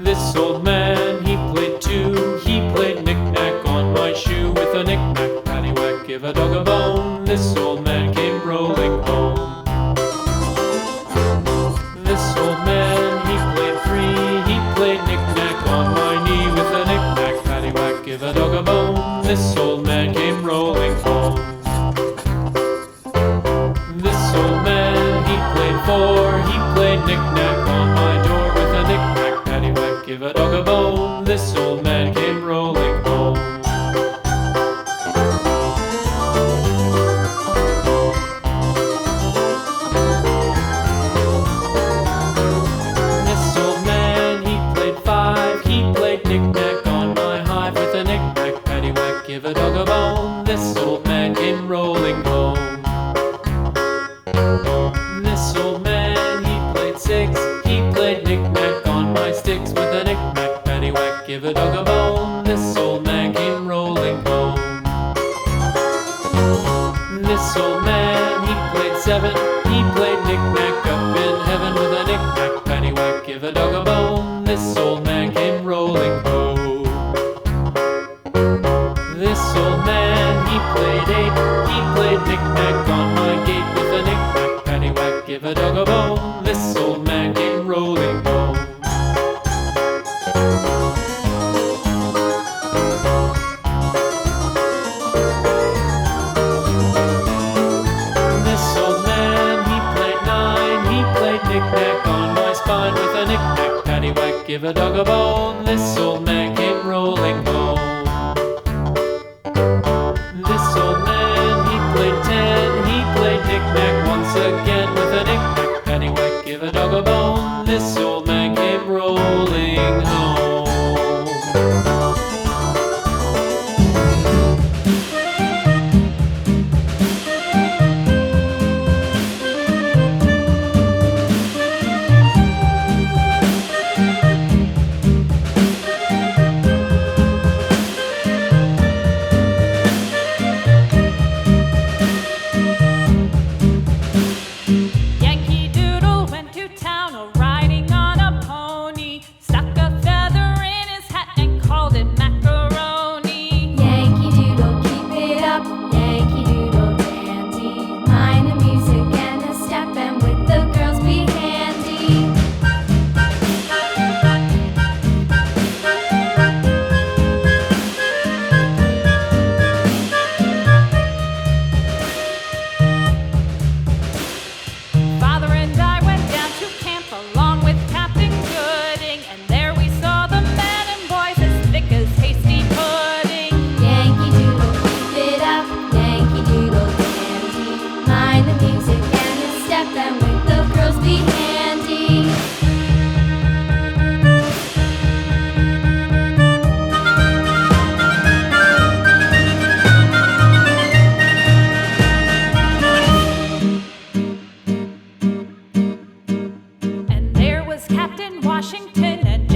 This old man, he played too. He played knick-knack on my shoe. With a knick-knack, paddywhack, give a dog a bone. This old man came rolling home. This old man, he played three. He played knick-knack on my knee. With a knick-knack, paddywhack, give a dog a bone. This old man came rolling home. This old man, he played four. He played knick-knack on my door. With a knick-knack, paddywhack, give a dog a bone. This old man came rolling home. This old man, he played five. He played knick-knack on my hive. With a knick-knack, paddywhack, give a dog a bone. This old man came rolling home. This old man, he played six. He played knick-knack on my sticks. With a knick-knack, paddywhack, give a dog a bone. This old man came rolling home. This old man, he played seven. He played knick-knack up in heaven. With a knick-knack, paddywhack, give a dog a bone. This old man came rolling home. This old man, he played eight. He played knick-knack on my gate. With a knick-knack, paddywhack, give a dog a bone. This old man came rolling home. This old man, he played nine. He played knick-knack on my spine. With a knick-knack, paddywhack, give a dog a bone. This old man came rolling home. This old man, he played ten. He played knick-knack once again. With a knick-knack, paddywhack, give a dog a bone. This old man came rolling home. Yankee Doodle went to town riding on a pony, stuck a feather in his hat and called it macaroni. Yankee Doodle, keep it up, Yankee Doodle dandy. Mind the music and the step, and with the girls be handy. Father and I went down to camp along with Captain Gooding, and there we saw the men and boys as thick as hasty pudding. Yankee Doodle, keep it up, Yankee Doodle dandy. Mind the music and the step, and with the girls be handy. And there was Captain Washington and